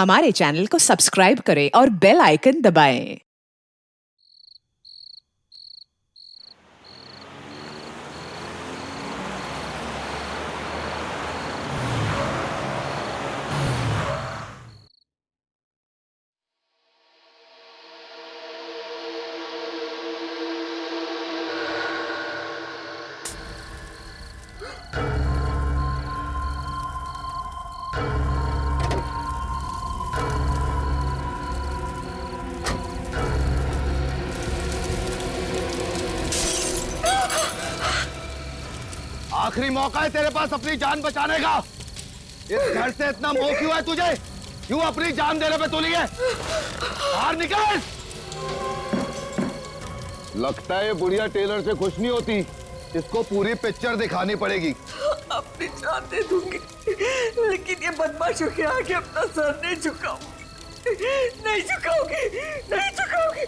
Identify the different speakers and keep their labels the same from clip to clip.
Speaker 1: हमारे चैनल को सब्सक्राइब करें और बेल आइकन दबाएं।
Speaker 2: आखिरी मौका है तेरे पास अपनी जान बचाने का। इस घर से इतना मोह क्यों है तुझे? क्यों अपनी जान देने पे तुली है? बाहर निकल। लगता है ये बुढ़िया टेलर से खुश नहीं होती। इसको पूरी पिक्चर दिखानी पड़ेगी।
Speaker 3: अपनी जान दे दूंगी, लेकिन ये बदमाशों के आगे अपना सर नहीं झुकाऊंगी, नहीं झुकाऊंगी, नहीं झुकाऊंगी।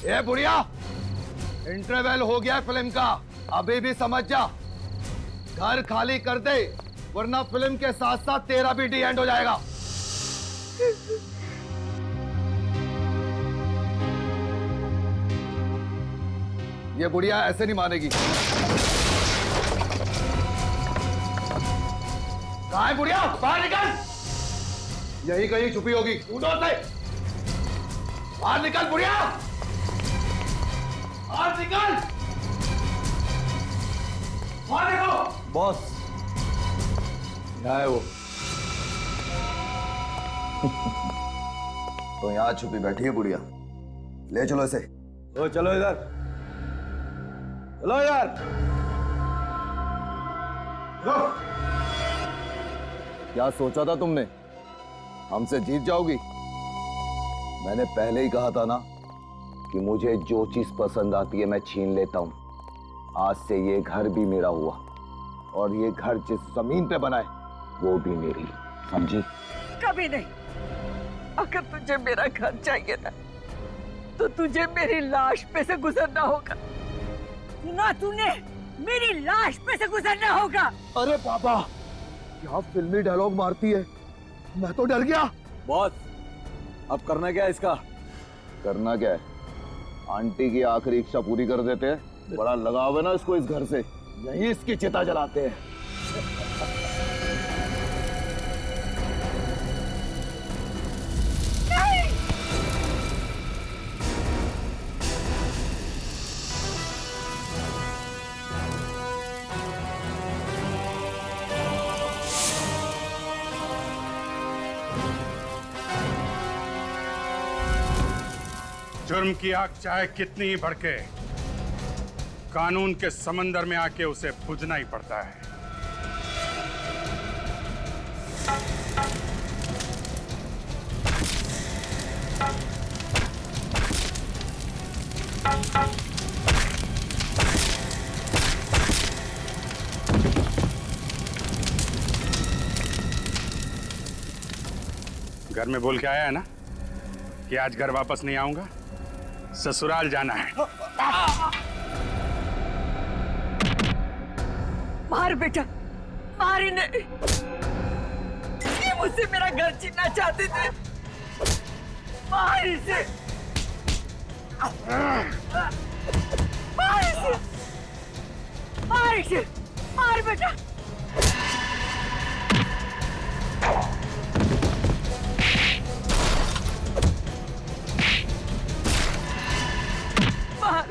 Speaker 2: ए बुढ़िया, इंटरवल हो गया फिल्म का। अभी भी समझ जा, घर खाली कर दे, वरना फिल्म के साथ साथ तेरा भी डी एंड हो जाएगा। ये बुढ़िया ऐसे नहीं मानेगी। कहाँ है बुढ़िया? बाहर निकल। यही कहीं छुपी होगी, ढूंढो उसे। बाहर निकल बुढ़िया, बाहर निकल। बाहर निकलो। बॉस, यहाँ है वो। तो यहाँ छुपी बैठी है बुढ़िया। ले चलो इसे। ओ चलो इधर, चलो यार। क्या सोचा था तुमने? हमसे जीत जाओगी? मैंने पहले ही कहा था ना कि मुझे जो चीज पसंद आती है मैं छीन लेता हूं। आज से ये घर भी मेरा हुआ, और ये घर जिस जमीन पे बना है वो भी मेरी, समझी?
Speaker 3: कभी नहीं। अगर तुझे मेरा घर चाहिए ना, तो तुझे मेरी लाश पे से गुजरना होगा। सुना तूने? मेरी लाश पे से गुजरना होगा।
Speaker 2: अरे बाबा, क्या फिल्मी डायलॉग मारती है, मैं तो डर गया।
Speaker 4: बॉस, अब करना क्या है इसका?
Speaker 2: करना क्या है? आंटी की आखिरी इच्छा पूरी कर देते हैं। बड़ा लगाव है ना इसको इस घर से, यहीं इसकी चिता जलाते हैं।
Speaker 5: जुर्म की आग चाहे कितनी ही भड़के, कानून के समंदर में आके उसे बुझना ही पड़ता है। घर में बोल के आया है ना कि आज घर वापस नहीं आऊंगा, ससुराल जाना है।
Speaker 3: मार बेटा, मार इन्हें। ये मुझसे मेरा घर छीनना चाहते थे। मार इसे, मार इसे, मार इसे, मार बेटा। मार।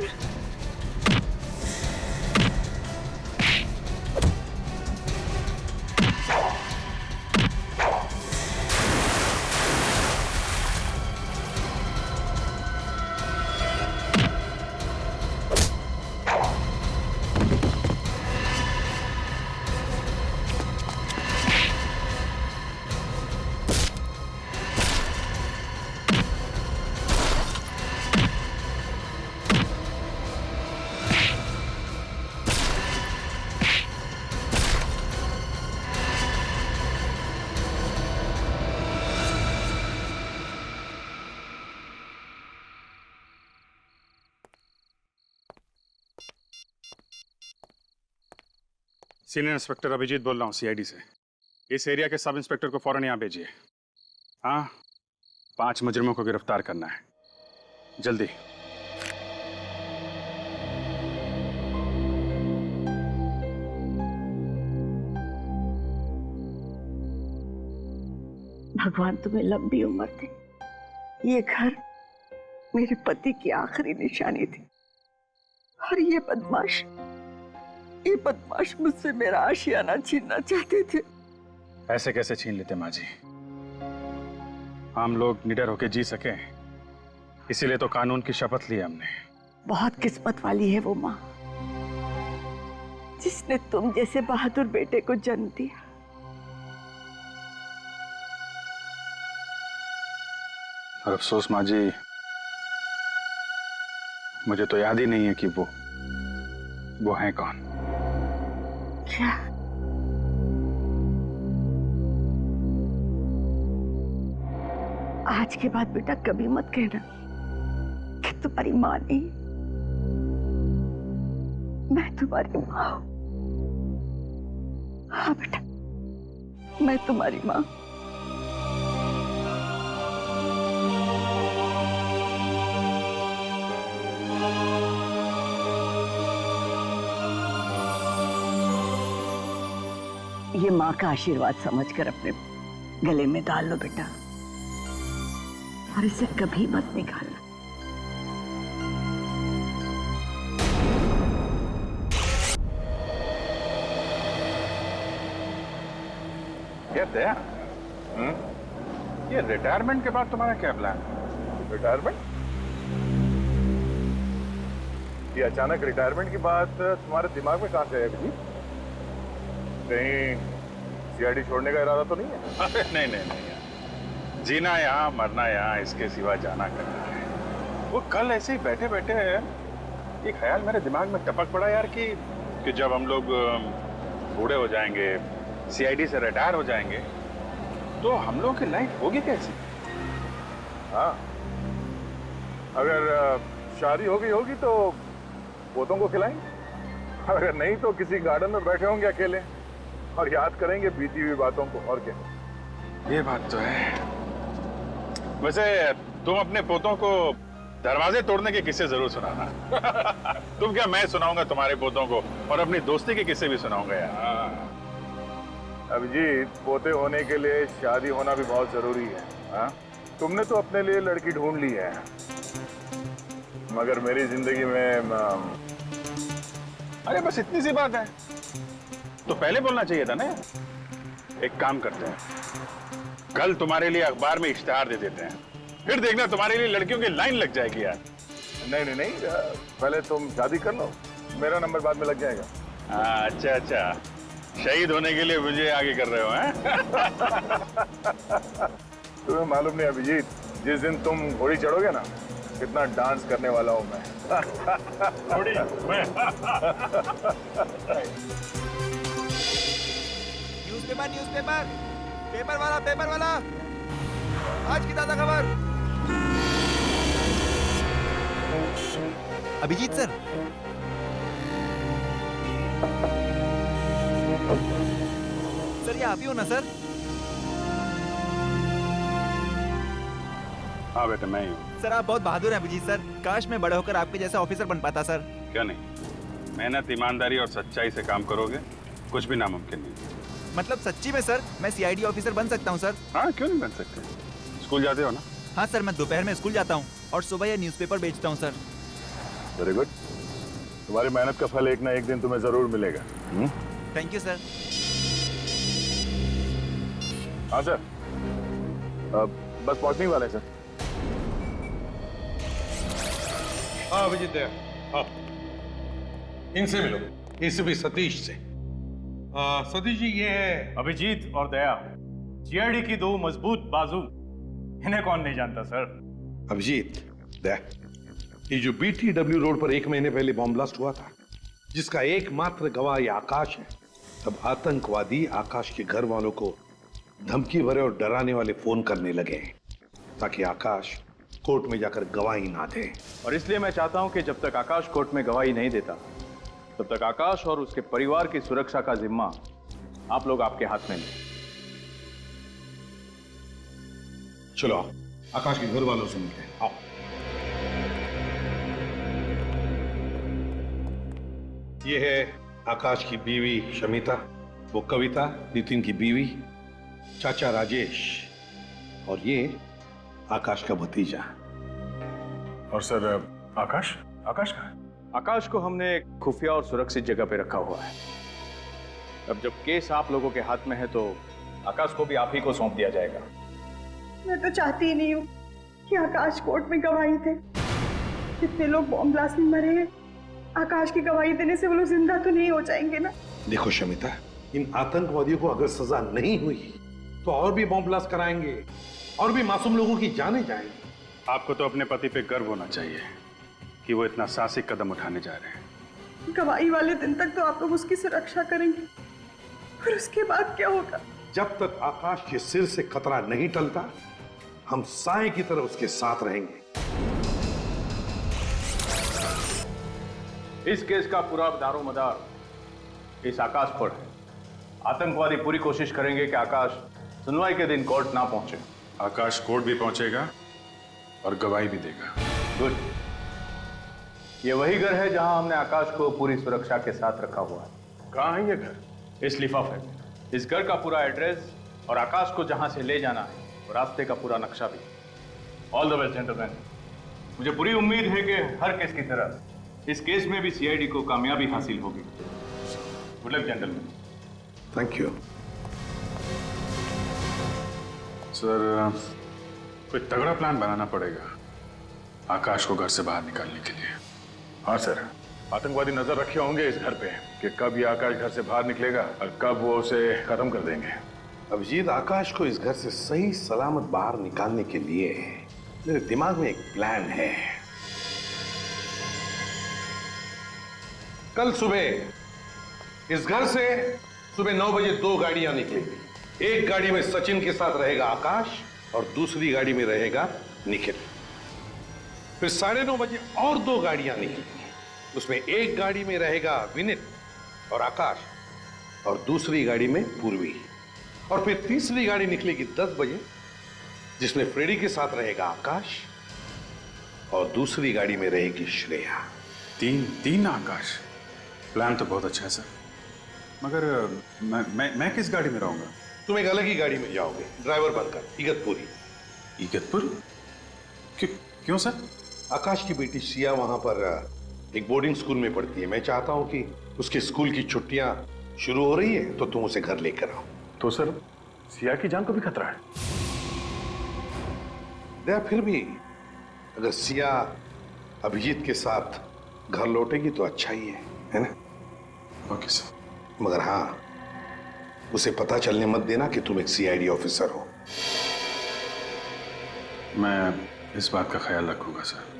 Speaker 5: सीनियर इंस्पेक्टर अभिजीत बोल रहा हूँ सीआईडी से। इस एरिया के सब इंस्पेक्टर को फौरन यहाँ भेजिए। हाँ, 5 मुजरिमों को गिरफ्तार करना है, जल्दी।
Speaker 3: भगवान तुम्हें लंबी उम्र दे। ये घर मेरे पति की आखिरी निशानी थी और ये बदमाश मुझसे मेरा आशियाना छीनना चाहते थे।
Speaker 5: ऐसे कैसे छीन लेते माँ जी? हम लोग निडर होकर जी सके, इसीलिए तो कानून की शपथ ली हमने।
Speaker 3: बहुत किस्मत वाली है वो माँ जिसने तुम जैसे बहादुर बेटे को जन्म दिया।
Speaker 5: और अफसोस माँ जी, मुझे तो याद ही नहीं है कि वो हैं कौन।
Speaker 3: क्या? आज के बाद बेटा कभी मत कहना कि तुम्हारी माँ नहीं, मैं तुम्हारी माँ हूं। हाँ बेटा, मैं तुम्हारी माँ। ये माँ का आशीर्वाद समझकर अपने गले में डाल लो बेटा, और इसे कभी मत निकालना।
Speaker 5: कहते हैं ये रिटायरमेंट के बाद तुम्हारा क्या प्लान?
Speaker 6: रिटायरमेंट? ये अचानक रिटायरमेंट की बात तुम्हारे दिमाग में कहां से है जी? कहीं सीआईडी छोड़ने का इरादा तो नहीं है?
Speaker 5: अरे नहीं नहीं नहीं यार, जीना यहाँ मरना यहाँ, इसके सिवा जाना करना है। वो कल ऐसे ही बैठे बैठे एक ख्याल मेरे दिमाग में टपक पड़ा यार कि जब हम लोग बूढ़े हो जाएंगे, सीआईडी से रिटायर हो जाएंगे, तो हम लोगों की लाइफ होगी कैसी?
Speaker 6: हाँ, अगर शादी हो गई होगी तो पोतों को खिलाएंगे, अगर नहीं तो किसी गार्डन में बैठे होंगे अकेले और याद करेंगे बीती हुई बातों को। और क्या?
Speaker 5: ये बात तो है। वैसे तुम अपने पोतों को दरवाजे तोड़ने के किस्से जरूर सुनाना। तुम क्या, मैं सुनाऊंगा तुम्हारे पोतों को, और अपनी दोस्ती के किस्से भी सुनाऊंगा यार।
Speaker 6: अभिजीत, पोते होने के लिए शादी होना भी बहुत जरूरी है। हाँ, तुमने तो अपने लिए लड़की ढूंढ ली है, मगर मेरी जिंदगी में
Speaker 5: अरे बस इतनी सी बात है तो पहले बोलना चाहिए था ना। एक काम करते हैं, कल तुम्हारे लिए अखबार में इश्तिहार दे देते हैं, फिर देखना तुम्हारे लिए लड़कियों की लाइन लग जाएगी यार।
Speaker 6: नहीं नहीं नहीं, पहले तुम शादी कर लो, मेरा नंबर बाद में लग जाएगा।
Speaker 5: अच्छा अच्छा, शहीद होने के लिए मुझे आगे कर रहे हो हैं?
Speaker 6: तुम्हें मालूम नहीं अभिजीत, जिस दिन तुम घोड़ी चढ़ोगे ना, कितना डांस करने वाला हूं मैं।
Speaker 5: घोड़ी मैं?
Speaker 7: न्यूज़पेपर पेपर वाला आज की ताजा खबर। अभिजीत सर, सर ये आप ही हो ना सर?
Speaker 5: हाँ बेटा, मैं ही हूँ।
Speaker 7: सर आप बहुत बहादुर हैं अभिजीत सर, काश मैं बड़े होकर आपके जैसा ऑफिसर बन पाता सर।
Speaker 5: क्या नहीं, मेहनत ईमानदारी और सच्चाई से काम करोगे, कुछ भी नामुमकिन नहीं।
Speaker 7: मतलब सच्ची में सर, मैं सीआईडी ऑफिसर बन सकता हूँ सर?
Speaker 5: हाँ, क्यों नहीं बन सकते? स्कूल जाते हो ना?
Speaker 7: हाँ सर, मैं दोपहर में स्कूल जाता हूँ और सुबह ये न्यूज़पेपर बेचता हूँ सर।
Speaker 6: वेरी गुड, तुम्हारी मेहनत का फल एक ना एक दिन तुम्हें जरूर मिलेगा।
Speaker 7: Thank you sir.
Speaker 6: हाँ सर, बस पहुंचने वाले सर।
Speaker 8: हाँ अभिजीत दया, हाँ इनसे मिलो, एसीपी सतीश से। सतीश जी, ये है
Speaker 9: अभिजीत और दया, जीआईडी की दो मजबूत बाजू। इन्हें कौन नहीं जानता सर।
Speaker 8: अभिजीत दया, ये जो BTW रोड पर 1 महीने पहले बॉम्ब ब्लास्ट हुआ था, जिसका एकमात्र गवाह ये आकाश है, तब आतंकवादी आकाश के घर वालों को धमकी भरे और डराने वाले फोन करने लगे ताकि आकाश कोर्ट में जाकर गवाही ना दे।
Speaker 9: और इसलिए मैं चाहता हूं कि जब तक आकाश कोर्ट में गवाही नहीं देता, तब तक आकाश और उसके परिवार की सुरक्षा का जिम्मा आप लोग आपके हाथ में लें।
Speaker 8: चलो आकाश के घर वालों से मिलते हैं, आओ। ये है आकाश की बीवी शमिता, वो कविता नितिन की बीवी, चाचा राजेश, और ये आकाश का भतीजा।
Speaker 6: और सर आकाश आकाश कहाँ है?
Speaker 9: आकाश को हमने एक खुफिया और सुरक्षित जगह पे रखा हुआ है। अब जब केस आप लोगों के हाथ में है तो आकाश को भी आप ही को सौंप दिया जाएगा।
Speaker 3: मैं तो चाहती ही नहीं हूँ कि आकाश कोर्ट में गवाही दे। कितने लोग बॉम्ब ब्लास्ट में मरे हैं, आकाश की गवाही देने से वो लोग जिंदा तो नहीं हो जाएंगे ना।
Speaker 8: देखो शमिता, इन आतंकवादियों को अगर सजा नहीं हुई तो और भी बॉम्ब ब्लास्ट कराएंगे और भी मासूम लोगों की जानें जाएंगी।
Speaker 5: आपको तो अपने पति पे गर्व होना चाहिए कि वो इतना साहसिक कदम उठाने जा रहे हैं।
Speaker 3: गवाही वाले दिन तक तो आप लोग उसकी सुरक्षा करेंगे, फिर उसके बाद क्या होगा?
Speaker 8: जब तक आकाश के सिर से खतरा नहीं टलता, हम साए की तरह उसके साथ रहेंगे।
Speaker 9: इस केस का पूरा दारोमदार इस आकाश पर है। आतंकवादी पूरी कोशिश करेंगे कि आकाश सुनवाई के दिन कोर्ट ना पहुंचे।
Speaker 5: आकाश कोर्ट भी पहुंचेगा और गवाही भी देगा।
Speaker 9: गुड। ये वही घर है जहां हमने आकाश को पूरी सुरक्षा के साथ रखा हुआ है।
Speaker 5: कहाँ है ये घर?
Speaker 9: इस लिफाफे में इस घर का पूरा एड्रेस और आकाश को जहां से ले जाना है और रास्ते का पूरा नक्शा भी। All the best gentleman. मुझे पूरी उम्मीद है कि हर केस की तरह इस केस में भी सीआईडी को कामयाबी हासिल होगी। Good luck gentleman.
Speaker 8: Thank you.
Speaker 5: Sir, कोई तगड़ा प्लान बनाना पड़ेगा आकाश को घर से बाहर निकालने के लिए।
Speaker 6: हाँ सर, आतंकवादी नजर रखे होंगे इस घर पे कि कब ये आकाश घर से बाहर निकलेगा और कब वो उसे खत्म कर देंगे।
Speaker 8: अभिजीत, आकाश को इस घर से सही सलामत बाहर निकालने के लिए मेरे दिमाग में एक प्लान है। कल सुबह इस घर से सुबह 9 बजे 2 गाड़ियां निकलेंगी। एक गाड़ी में सचिन के साथ रहेगा आकाश और दूसरी गाड़ी में रहेगा निखिल। फिर 9:30 बजे और 2 गाड़ियां निकलेंगी। उसमें एक गाड़ी में रहेगा विनित और आकाश और दूसरी गाड़ी में पूर्वी। और फिर तीसरी गाड़ी निकलेगी 10 बजे जिसमें फ्रेडी के साथ रहेगा आकाश और दूसरी गाड़ी में रहेगी श्रेया।
Speaker 5: तीन आकाश। प्लान तो बहुत अच्छा है सर, मगर मैं किस गाड़ी में रहूंगा?
Speaker 8: तुम एक अलग ही गाड़ी में जाओगे, ड्राइवर बनकर, इगतपुरी।
Speaker 5: इगतपुर? क्यों सर?
Speaker 8: आकाश की बेटी सिया वहां पर एक बोर्डिंग स्कूल में पढ़ती है। मैं चाहता हूं कि उसके स्कूल की छुट्टियां शुरू हो रही है तो तुम उसे घर लेकर आओ।
Speaker 6: तो सर, सिया की जान को भी खतरा है।
Speaker 8: दया, फिर भी अगर सिया अभिजीत के साथ घर लौटेगी तो अच्छा ही है ना?
Speaker 5: Okay sir.
Speaker 8: मगर हाँ, उसे पता चलने मत देना कि तुम एक सीआईडी ऑफिसर हो।
Speaker 5: मैं इस बात का ख्याल रखूंगा सर।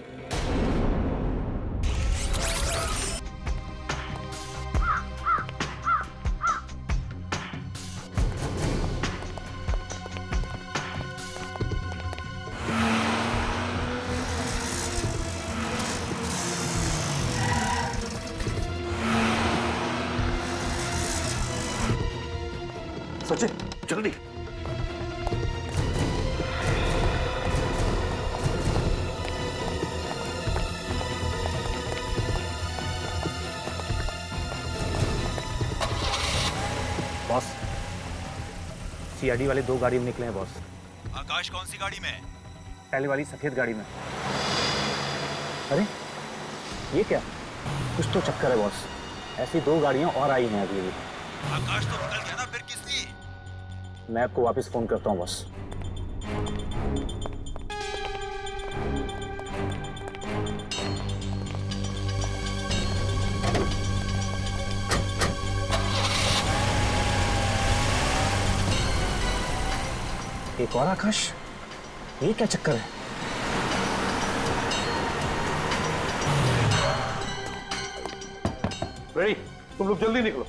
Speaker 6: सचिन, जल्दी।
Speaker 10: बॉस, सीआईडी वाले 2 गाड़ी में निकले हैं बॉस।
Speaker 7: आकाश कौन सी गाड़ी में है?
Speaker 10: पहले वाली सफेद गाड़ी में। अरे ये क्या, कुछ तो चक्कर है बॉस। ऐसी 2 गाड़ियां और आई हैं अभी।
Speaker 7: आकाश तो निकल गया ना, फिर किसकी?
Speaker 10: मैं आपको वापस फोन करता हूँ बॉस। एक और आकाश, ये क्या चक्कर है?
Speaker 8: रेडी, तुम लोग जल्दी निकलो।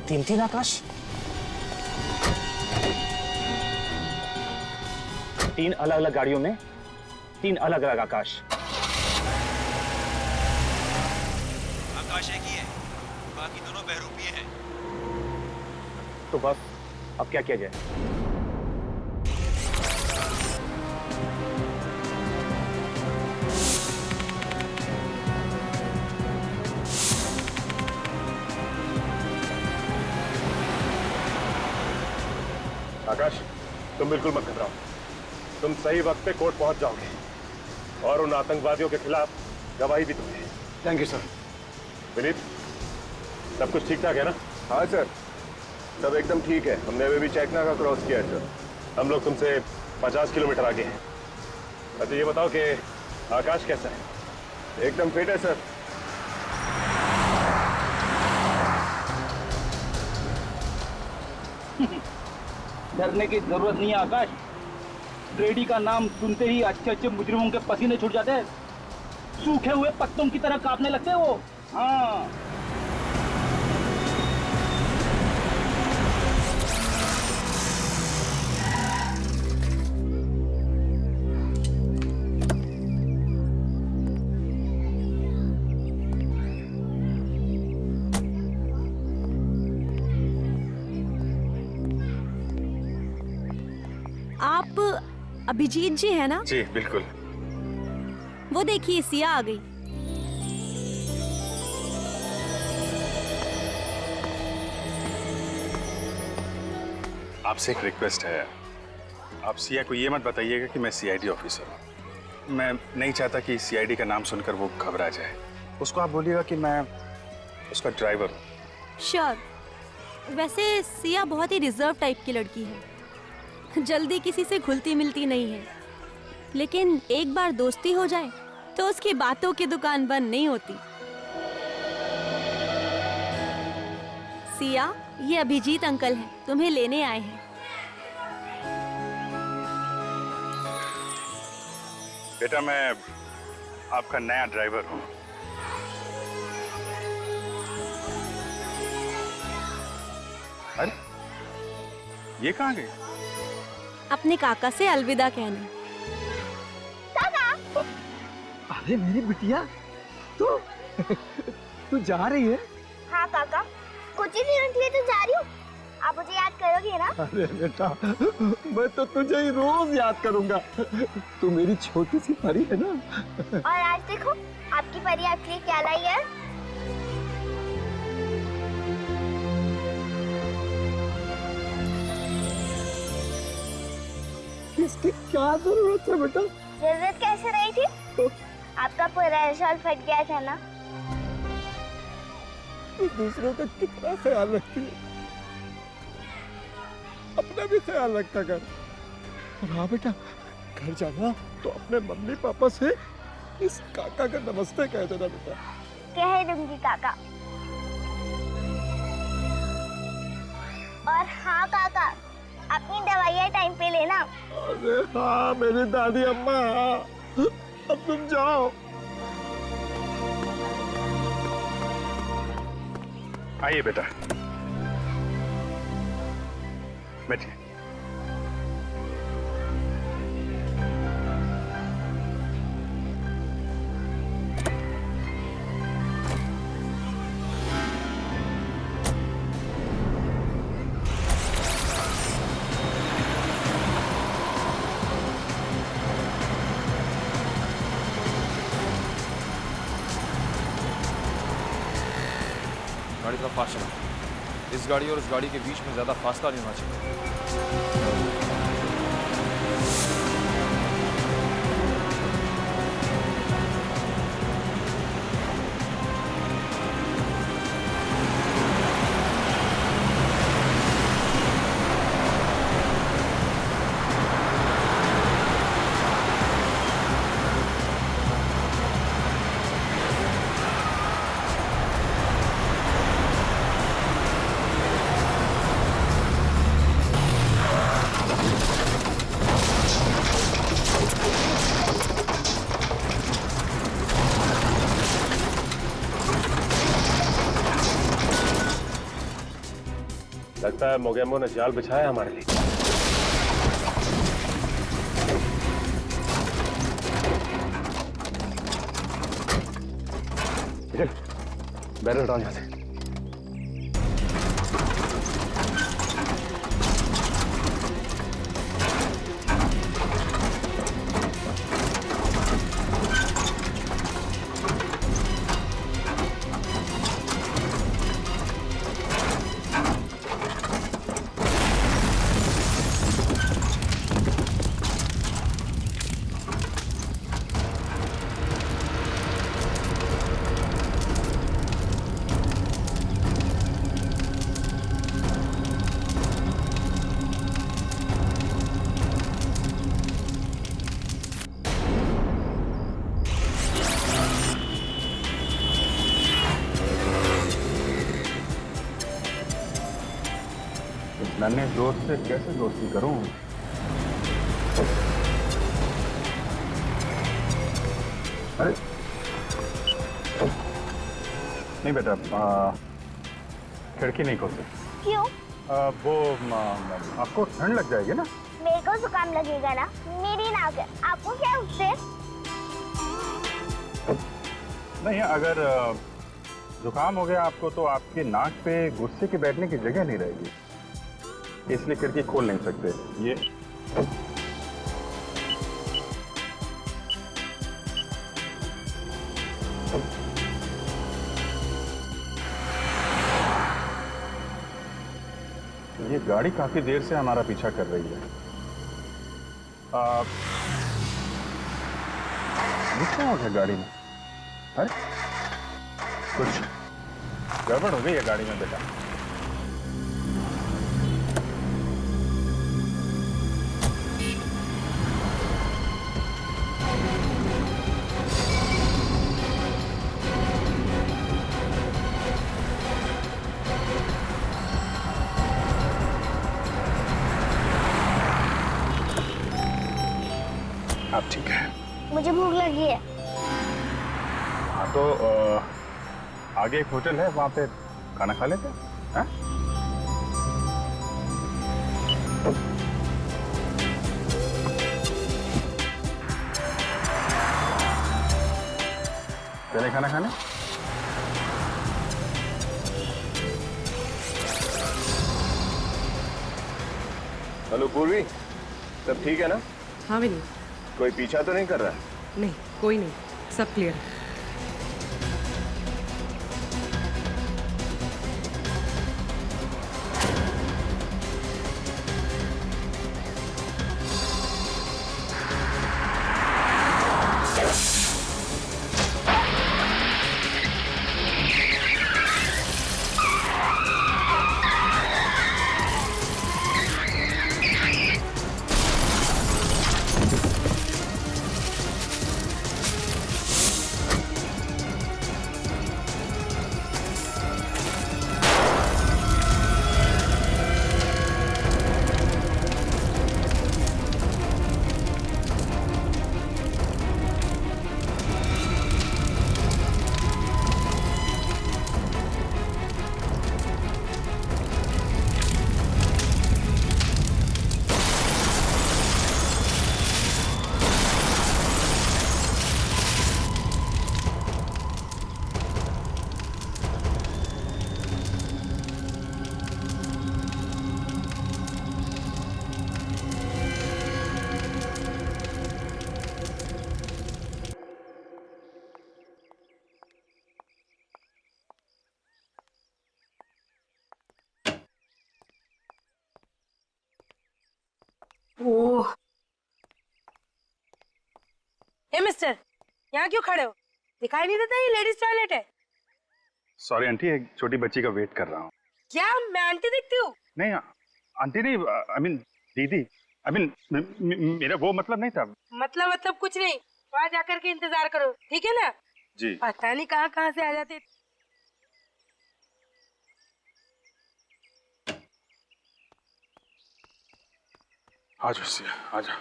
Speaker 10: तीन आकाश, 3 अलग अलग गाड़ियों में 3 अलग अलग आकाश।
Speaker 7: आकाश एक ही है, बाकी दोनों बहरूपीय हैं।
Speaker 10: तो बस अब क्या किया जाए?
Speaker 6: आकाश, तुम बिल्कुल मत घबराओ। तुम सही वक्त पे कोर्ट पहुंच जाओगे और उन आतंकवादियों के खिलाफ गवाही भी दोगे।
Speaker 4: Thank you sir.
Speaker 6: विनीत, सब कुछ ठीक ठाक है ना?
Speaker 2: हाँ सर, सब एकदम ठीक है। हमने अभी भी चेकना का क्रॉस किया है सर।
Speaker 6: हम लोग तुमसे 50 किलोमीटर आगे हैं। अच्छा ये बताओ कि आकाश कैसा है?
Speaker 2: एकदम फिट है सर।
Speaker 10: डरने की जरूरत नहीं है आकाश। ड्रेडी का नाम सुनते ही अच्छे अच्छे मुजरिमों के पसीने छूट जाते हैं, सूखे हुए पत्तों की तरह कांपने लगते हैं वो। हाँ,
Speaker 11: आप अभिजीत जी है ना?
Speaker 5: जी बिल्कुल।
Speaker 11: वो देखिए सिया आ गई।
Speaker 5: आपसे एक रिक्वेस्ट है, आप सिया को ये मत बताइएगा कि मैं सीआईडी ऑफिसर हूँ। मैं नहीं चाहता कि सीआईडी का नाम सुनकर वो घबरा जाए। उसको आप बोलिएगा कि मैं उसका ड्राइवर हूँ।
Speaker 11: श्योर। वैसे सिया बहुत ही रिजर्व टाइप की लड़की है, जल्दी किसी से घुलती मिलती नहीं है, लेकिन एक बार दोस्ती हो जाए तो उसकी बातों की दुकान बंद नहीं होती। सिया, ये अभिजीत अंकल हैं, तुम्हें लेने आए हैं।
Speaker 5: बेटा, मैं आपका नया ड्राइवर हूँ। अरे ये कहाँ गई?
Speaker 11: अपने काका से अलविदा कहने।
Speaker 4: अरे मेरी बिटिया, तू जा रही है?
Speaker 12: हाँ काका, कुछ ही दिनों के लिए तो जा रही हूँ। आप मुझे याद करोगे ना?
Speaker 4: अरे बेटा, मैं तो तुझे ही रोज याद करूंगा। तू मेरी छोटी सी परी है ना।
Speaker 12: और आज देखो आपकी परी आपके लिए क्या लाई है।
Speaker 4: इसकी क्या जरूरत है बेटा?
Speaker 12: जरूरत कैसे रही थी? आपका पूरा शॉल फट गया था ना।
Speaker 4: तू दूसरों का कितना ख्याल रखती है, अपना भी ख्याल रखा कर। और हाँ बेटा, घर जाना तो अपने मम्मी पापा से इस काका का नमस्ते कह देना बेटा।
Speaker 12: कह दूंगी काका। और हाँ काका, अपनी दवाइयाँ टाइम पे लेना।
Speaker 4: अरे हाँ मेरी दादी अम्मा, अब तुम जाओ।
Speaker 5: आइए बेटा, बैठिए।
Speaker 13: गाड़ी थोड़ा फास्ट चला। इस गाड़ी और उस गाड़ी के बीच में ज्यादा फासला नहीं होना चाहिए।
Speaker 6: लगता है मोगेम्बो ने जाल बिछाया हमारे लिए। बैरल हटाओ यहाँ से।
Speaker 5: नन्हे दोस्त से कैसे दोस्ती करूं? अरे नहीं बेटा, खिड़की नहीं खोल सकती।
Speaker 12: क्यों?
Speaker 5: वो आपको ठंड लग जाएगी ना।
Speaker 12: मेरे को जुकाम लगेगा ना, मेरी नाक है, आपको क्या उससे?
Speaker 5: नहीं, अगर जुकाम हो गया आपको तो आपकी नाक पे गुस्से के बैठने की जगह नहीं रहेगी, इसलिए खिड़की खोल नहीं सकते। ये गाड़ी काफी देर से हमारा पीछा कर रही है। क्या हो गया गाड़ी में? अरे कुछ गड़बड़ हो गई है गाड़ी में बेटा। आप ठीक है?
Speaker 12: मुझे भूख लगी है।
Speaker 5: हाँ तो आगे एक होटल है, वहां पे खाना खा लेते हैं। चले खाना खाने?
Speaker 6: हेलो पूर्वी, सब ठीक है ना?
Speaker 14: हाँ विनी।
Speaker 6: कोई पीछा तो नहीं कर रहा है?
Speaker 14: नहीं, कोई नहीं, सब क्लियर है।
Speaker 15: ओह, हे मिस्टर, यहाँ क्यों खड़े हो? दिखाई नहीं देता ये लेडीज टॉयलेट है?
Speaker 5: सॉरी आंटी, एक छोटी बच्ची का वेट कर रहा हूँ।
Speaker 15: क्या मैं आंटी दिखती हूँ?
Speaker 5: नहीं आंटी नहीं, आई मीन दीदी, आई मीन मेरा वो मतलब नहीं था।
Speaker 15: मतलब कुछ नहीं, वहाँ जाकर के इंतजार करो, ठीक है ना?
Speaker 5: जी।
Speaker 15: पता नहीं कहाँ से आ जाते।
Speaker 5: आ जाओ सिया, आ जाओ।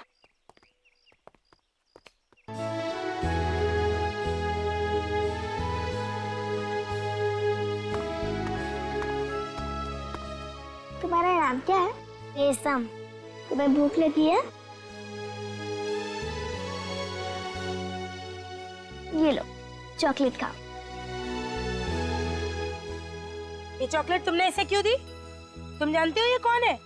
Speaker 12: तुम्हारा नाम क्या है? रेशम। तुम्हें भूख लगी है? ये लो, चॉकलेट खाओ।
Speaker 15: ये चॉकलेट तुमने इसे क्यों दी? तुम जानती हो ये कौन है?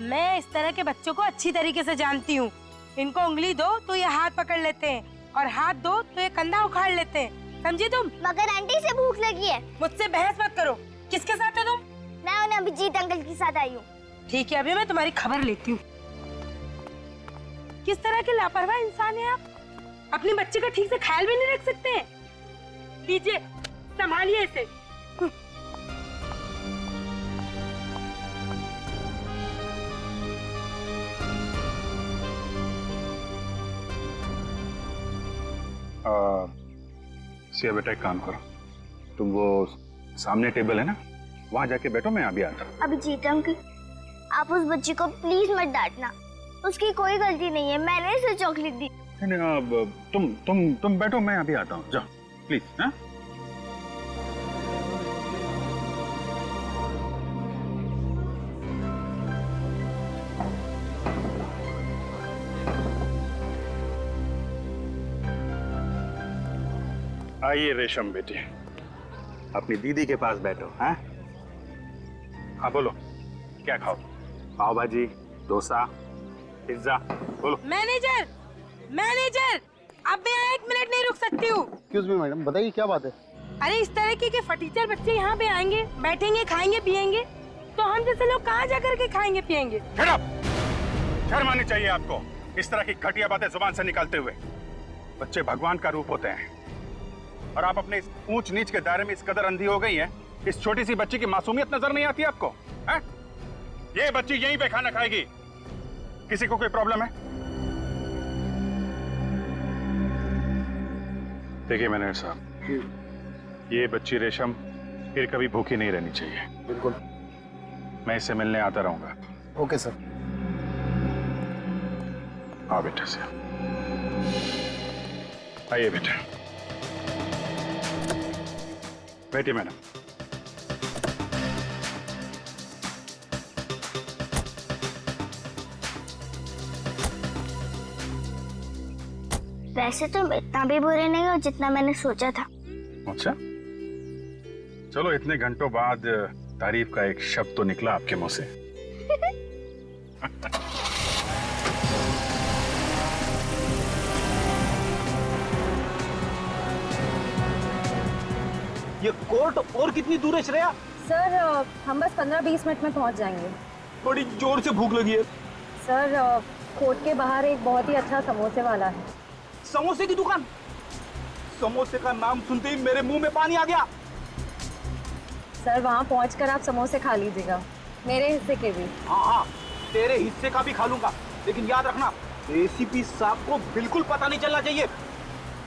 Speaker 15: मैं इस तरह के बच्चों को अच्छी तरीके से जानती हूँ। इनको उंगली दो तो ये हाथ पकड़ लेते हैं और हाथ दो तो ये कंधा उखाड़ लेते हैं, समझी तुम?
Speaker 12: मगर आंटी से भूख लगी है।
Speaker 15: मुझसे बहस मत करो। किसके साथ है तुम?
Speaker 12: मैं उन्हें अभिजीत अंकल के साथ आई हूँ।
Speaker 15: ठीक है, अभी मैं तुम्हारी खबर लेती हूँ। किस तरह के लापरवाह इंसान है आप? अपने बच्चे का ठीक से ख्याल भी नहीं रख सकते हैं। लीजिए, संभालिए इसे।
Speaker 5: सिया बेटा, एक काम करो, तुम वो सामने टेबल है ना, वहां जाके बैठो, मैं अभी आता हूँ।
Speaker 12: अभिजीत अंकल, आप उस बच्ची को प्लीज मत डांटना। उसकी कोई गलती नहीं है, मैंने इसे चॉकलेट दी।
Speaker 5: नहीं, तुम बैठो, मैं अभी आता हूँ, जाओ प्लीज। हाँ, आइए रेशम बेटी, अपनी दीदी के पास बैठो। हाँ हाँ, बोलो क्या खाओ? पाव भाजी, डोसा, पिज्जा, बोलो।
Speaker 15: मैनेजर, मैनेजर, अब मैं यहाँ 1 मिनट नहीं रुक सकती हूँ।
Speaker 4: एक्सक्यूज मी मैडम, बताइए क्या बात है?
Speaker 15: अरे इस तरह के फटीचर बच्चे यहाँ पे आएंगे, बैठेंगे, खाएंगे, पिएंगे, तो हम जैसे लोग कहाँ जाकर के खाएंगे पिएंगे?
Speaker 5: शर्म आनी चाहिए आपको, इस तरह की घटिया बातें जुबान से निकालते हुए। बच्चे भगवान का रूप होते हैं और आप अपने इस ऊंच नीच के दायरे में इस कदर अंधी हो गई हैं, इस छोटी सी बच्ची की मासूमियत नजर नहीं आती आपको? है? ये बच्ची यहीं पे खाना खाएगी, किसी को कोई प्रॉब्लम है? देखिए मैनेजर साहब, ये बच्ची रेशम फिर कभी भूखी नहीं रहनी चाहिए।
Speaker 4: बिल्कुल,
Speaker 5: मैं इससे मिलने आता रहूंगा।
Speaker 4: Okay sir.
Speaker 5: हाँ बेटा से आइए बेटा, बैठिए मैडम।
Speaker 12: वैसे तो इतना भी बुरे नहीं हो जितना मैंने सोचा था।
Speaker 5: अच्छा, चलो इतने घंटों बाद तारीफ का एक शब्द तो निकला आपके मुंह से।
Speaker 10: ये कोर्ट और कितनी दूर है श्रेया?
Speaker 11: सर हम बस 15-20 मिनट में पहुंच जाएंगे।
Speaker 10: बड़ी जोर से भूख लगी है।
Speaker 11: सर कोर्ट के बाहर एक बहुत ही अच्छा समोसे वाला है।
Speaker 10: समोसे की दुकान? समोसे का नाम सुनते ही मेरे मुंह में पानी आ गया।
Speaker 11: सर वहाँ पहुंचकर आप समोसे खा लीजिएगा, मेरे हिस्से के भी।
Speaker 10: हाँ हाँ, तेरे हिस्से का भी खा लूंगा, लेकिन याद रखना एसीपी साहब को बिल्कुल पता नहीं चलना चाहिए।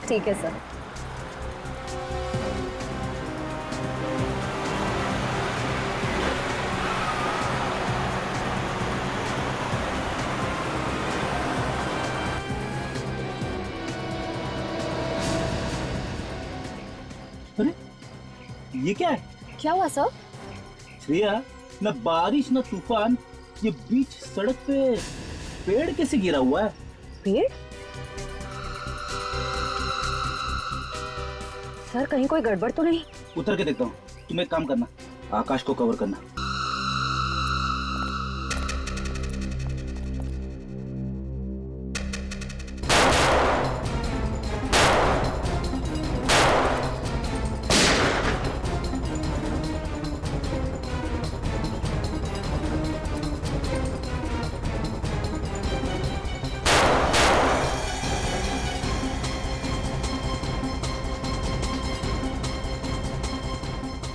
Speaker 11: ठीक है सर।
Speaker 10: अरे ये क्या है?
Speaker 11: क्या हुआ सर?
Speaker 10: श्रेया, न बारिश न तूफान, ये बीच सड़क पे पेड़ कैसे गिरा हुआ है?
Speaker 11: पेड़? सर कहीं कोई गड़बड़ तो नहीं?
Speaker 10: उतर के देखता हूँ। तुम एक काम करना, आकाश को कवर करना।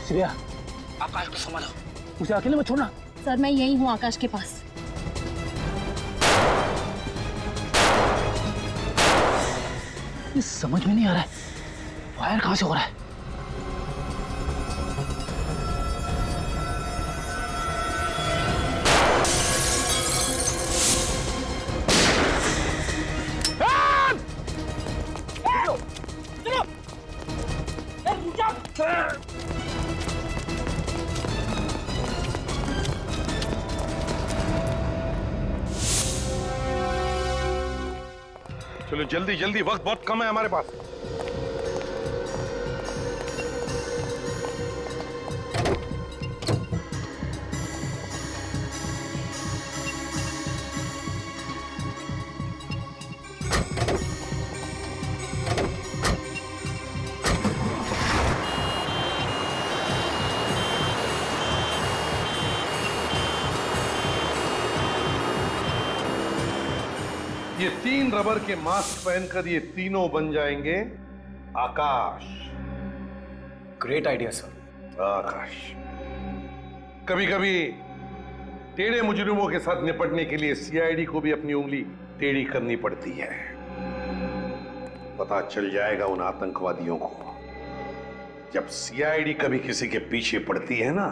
Speaker 10: श्रेया, आकाश को संभालो, उसे अकेले मत छोड़ना।
Speaker 11: सर मैं यही हूँ आकाश के पास।
Speaker 10: ये समझ में नहीं आ रहा है, फायर कहाँ से हो रहा है?
Speaker 8: चलो जल्दी जल्दी, वक्त बहुत कम है हमारे पास। 3 रबर के मास्क पहनकर ये तीनों बन जाएंगे Akash.
Speaker 16: Great idea sir.
Speaker 8: Akash. कभी कभी टेढ़े मुजरिमों के साथ निपटने के लिए सीआईडी को भी अपनी उंगली टेढ़ी करनी पड़ती है। पता चल जाएगा उन आतंकवादियों को, जब सीआईडी कभी किसी के पीछे पड़ती है ना,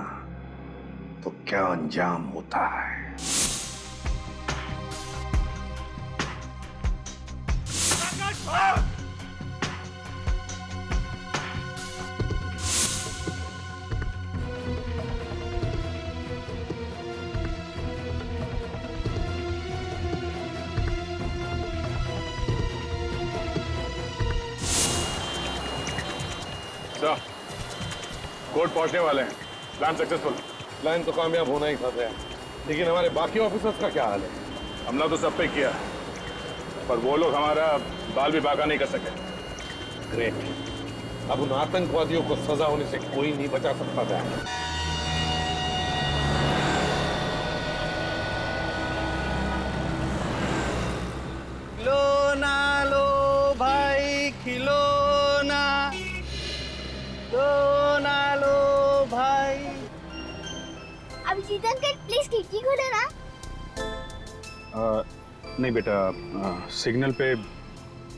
Speaker 8: तो क्या अंजाम होता है।
Speaker 6: कोर्ट पहुंचने वाले हैं। Plan successful.
Speaker 8: प्लान तो कामयाब होना ही था, लेकिन हमारे बाकी ऑफिसर्स का क्या हाल है?
Speaker 6: हमला तो सब पे किया, पर वो लोग हमारा बाल भी बाका नहीं कर सके।
Speaker 8: ग्रेट। अब उन आतंकवादियों को सजा होने से कोई नहीं बचा सकता था।
Speaker 10: खिलौना लो भाई खिलौना, खिलौना लो भाई।
Speaker 12: अब जीतन अंकल प्लीज खिड़की खोलो ना।
Speaker 9: नहीं बेटा, सिग्नल पे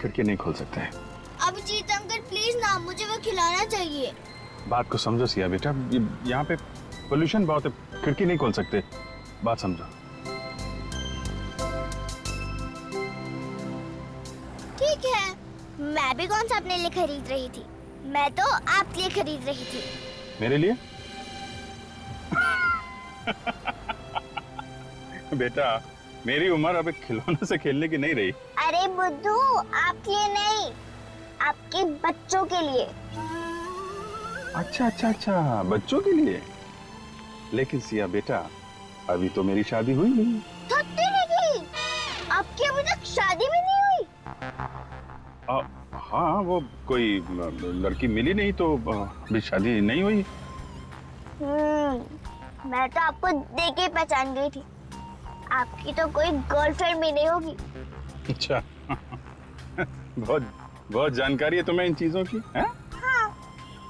Speaker 9: खिड़की नहीं खोल सकते हैं।
Speaker 12: अब जीत अंकल प्लीज ना, मुझे वो खिलाना चाहिए।
Speaker 9: बात को समझो सिया बेटा, यहाँ पे पोल्यूशन बहुत है, खिड़की नहीं खोल सकते। बात समझो।
Speaker 12: ठीक है, मैं भी कौन सा अपने लिए खरीद रही थी, मैं तो आपके लिए खरीद रही थी।
Speaker 9: मेरे लिए? बेटा, मेरी उम्र अब एक खिलौने से खेलने की नहीं रही।
Speaker 12: अरे बुद्धू, आपके लिए नहीं, आपके बच्चों के लिए।
Speaker 9: अच्छा अच्छा अच्छा, बच्चों के लिए। लेकिन सिया बेटा, अभी तो मेरी शादी हुई नहीं।
Speaker 12: आपकी अभी तक शादी भी नहीं हुई?
Speaker 9: हाँ, वो कोई लड़की मिली नहीं तो अभी शादी नहीं हुई।
Speaker 12: मैं तो आपको देख के पहचान गई थी, आपकी तो कोई गर्लफ्रेंड भी नहीं होगी।
Speaker 9: अच्छा। बहुत बहुत जानकारी है तुम्हें इन चीजों की, है?
Speaker 12: हाँ,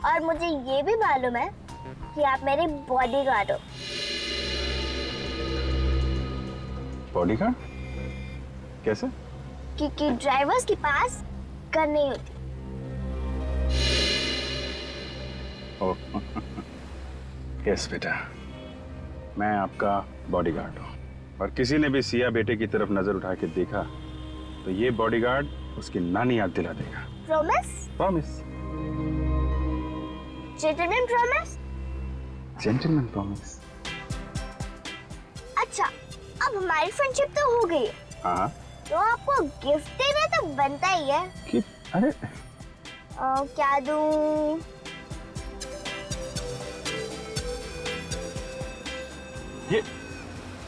Speaker 12: और मुझे ये भी मालूम है कि आप मेरे बॉडीगार्ड हो।
Speaker 9: बॉडीगार्ड? कैसे?
Speaker 12: क्योंकि ड्राइवर्स के पास गन नहीं होती।
Speaker 9: यस बेटा, मैं आपका बॉडीगार्ड हूँ, और किसी ने भी सिया बेटे की तरफ नजर उठा के देखा तो ये बॉडीगार्ड उसकी नानी याद दिला देगा।
Speaker 12: Promise?
Speaker 9: Promise.
Speaker 12: Gentleman promise?
Speaker 9: Gentleman promise.
Speaker 12: अच्छा, अब हमारी फ्रेंडशिप तो हो गई है,
Speaker 9: हाँ,
Speaker 12: तो आपको गिफ्ट देना तो बनता ही है।
Speaker 9: कि अरे
Speaker 12: क्या दूं?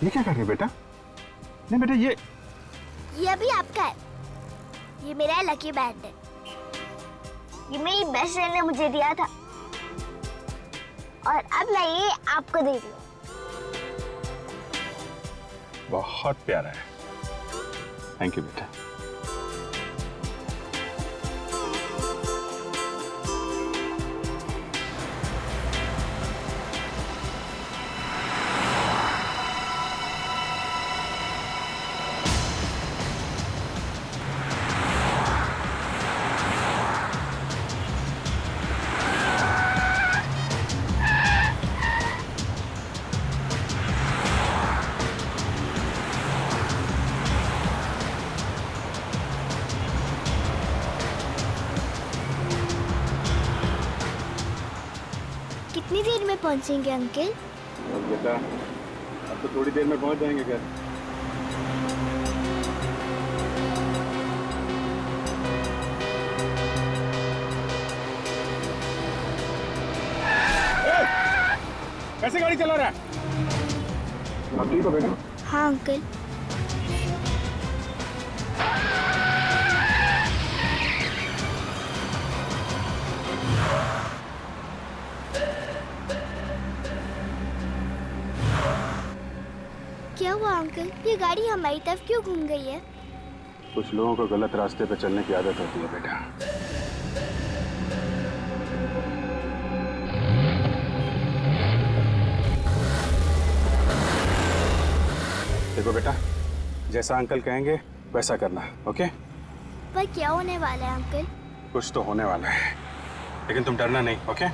Speaker 9: ये क्या कर रहे बेटा? नहीं बेटा,
Speaker 12: ये अभी आपका है, ये मेरा लकी बैंड है, ये मेरी बेस्ट फ्रेंड ने मुझे दिया था, और अब मैं ये आपको दे रही हूँ।
Speaker 9: बहुत प्यारा है, थैंक यू बेटा।
Speaker 12: कितनी देर में पहुंचेंगे अंकल?
Speaker 9: बेटा, अब तो थोड़ी देर में पहुंच जाएंगे घर। कैसे गाड़ी चला रहा है? ठीक हो बेटा?
Speaker 12: हाँ अंकल। क्या हुआ अंकल, ये गाड़ी हमारी तरफ क्यों घूम गई है?
Speaker 5: कुछ लोगों को गलत रास्ते पे चलने की आदत होती है बेटा। देखो बेटा, जैसा अंकल कहेंगे वैसा करना, ओके?
Speaker 12: पर क्या होने वाला है अंकल?
Speaker 5: कुछ तो होने वाला है, लेकिन तुम डरना नहीं, ओके?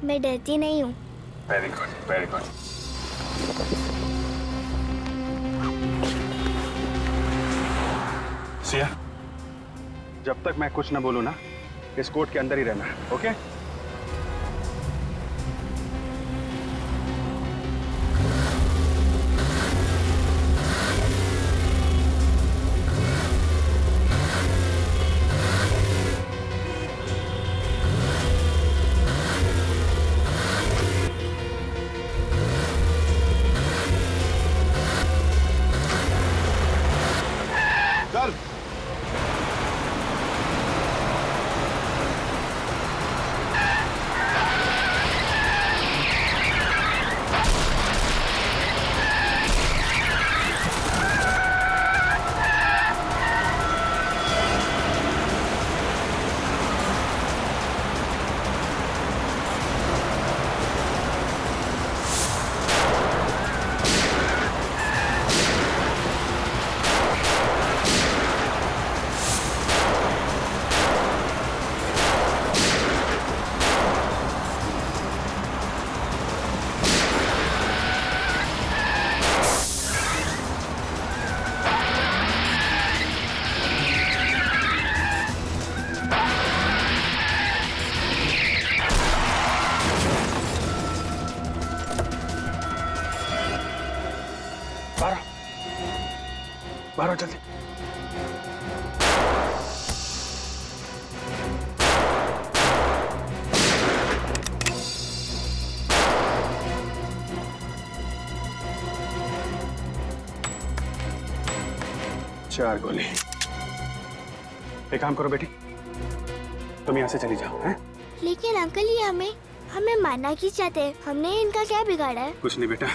Speaker 12: मैं डरती नहीं हूँ।
Speaker 5: Very good, very good. Siya, जब तक मैं कुछ ना बोलूं ना, इस कोर्ट के अंदर ही रहना, ओके? चल। बाहर जल्दी। चार गोली। एक काम करो बेटी, तुम यहाँ से चली जाओ, हैं?
Speaker 12: लेकिन अंकल ये हमें मारना क्यों चाहते हैं? हमने इनका क्या बिगाड़ा है?
Speaker 5: कुछ नहीं बेटा,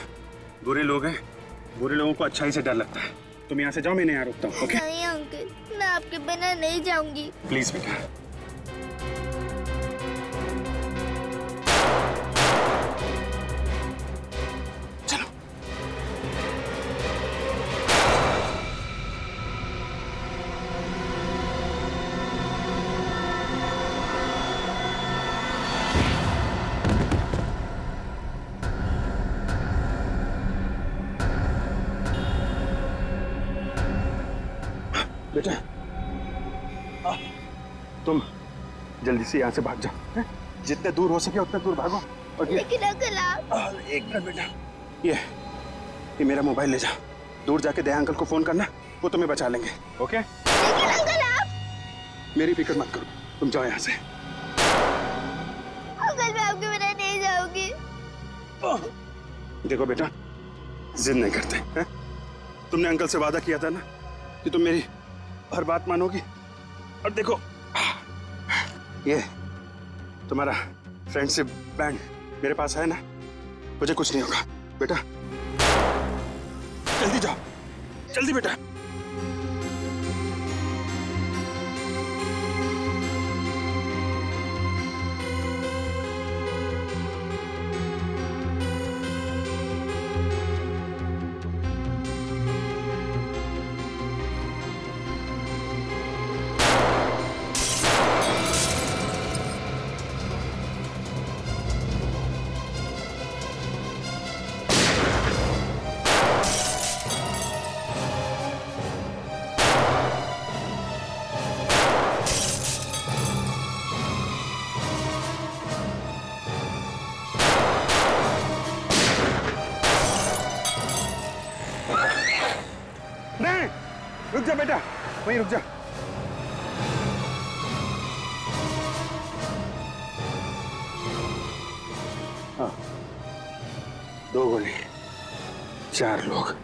Speaker 5: बुरे लोग हैं, बुरे लोगों को अच्छाई से डर लगता है। तुम यहाँ से जाओ, मैं यहाँ रुकता हूँ, ओके?
Speaker 12: नहीं अंकल, मैं आपके बिना नहीं जाऊंगी।
Speaker 5: प्लीज बेटा। चलो। बेटा, तुम जल्दी से यहाँ से भाग जाओ, हैं? जितने दूर हो सके उतने दूर भागो। और
Speaker 12: लेकिन अंकल आप...
Speaker 5: एक मिनट बेटा, ये मेरा मोबाइल ले जाओ, दूर जाके दया अंकल को फोन करना, वो तुम्हें बचा लेंगे, ओके?
Speaker 12: लेकिन अंकल आप...
Speaker 5: मेरी फिक्र मत करो, तुम जाओ यहाँ से।
Speaker 12: अंकल मैं आपके बिना नहीं जाऊंगी।
Speaker 5: देखो बेटा, जिद नहीं करते, हैं? तुमने अंकल से वादा किया था ना कि तुम मेरी हर बात मानोगी। और देखो, ये तुम्हारा फ्रेंडशिप बैंड मेरे पास है ना, मुझे कुछ नहीं होगा बेटा। जल्दी जाओ, जल्दी बेटा। नहीं, रुक जा बेटा, वहीं रुक जा। हाँ, 2 गोली, 4 लोग।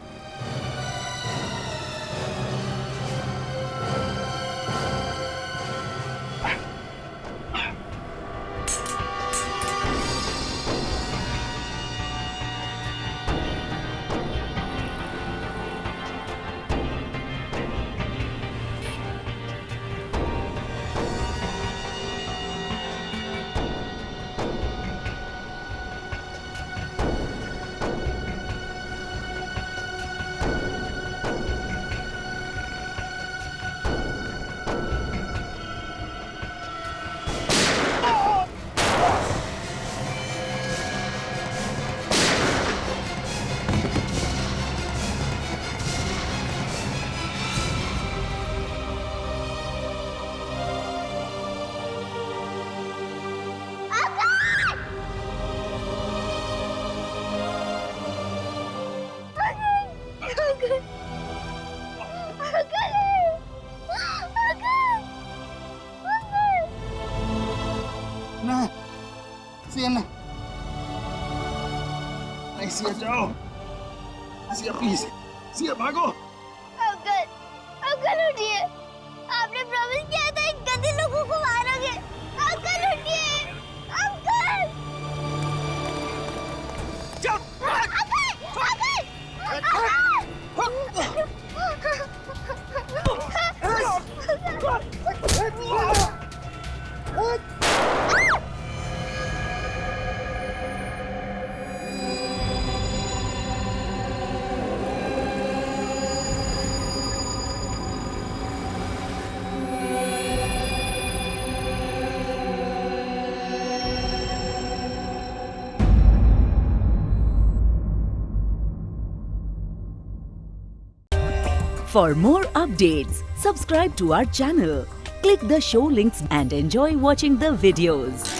Speaker 4: सिया ना, नहीं सिया जाओ, सिया प्लीज, सिया भागो।
Speaker 12: अंकल, अंकल उठिए, आपने प्रॉमिस किया था इन गंदे लोगों को मारोगे। अंकल उठिए, अंकल।
Speaker 4: चल,
Speaker 1: For more updates, subscribe to our channel, click the show links and enjoy watching the videos.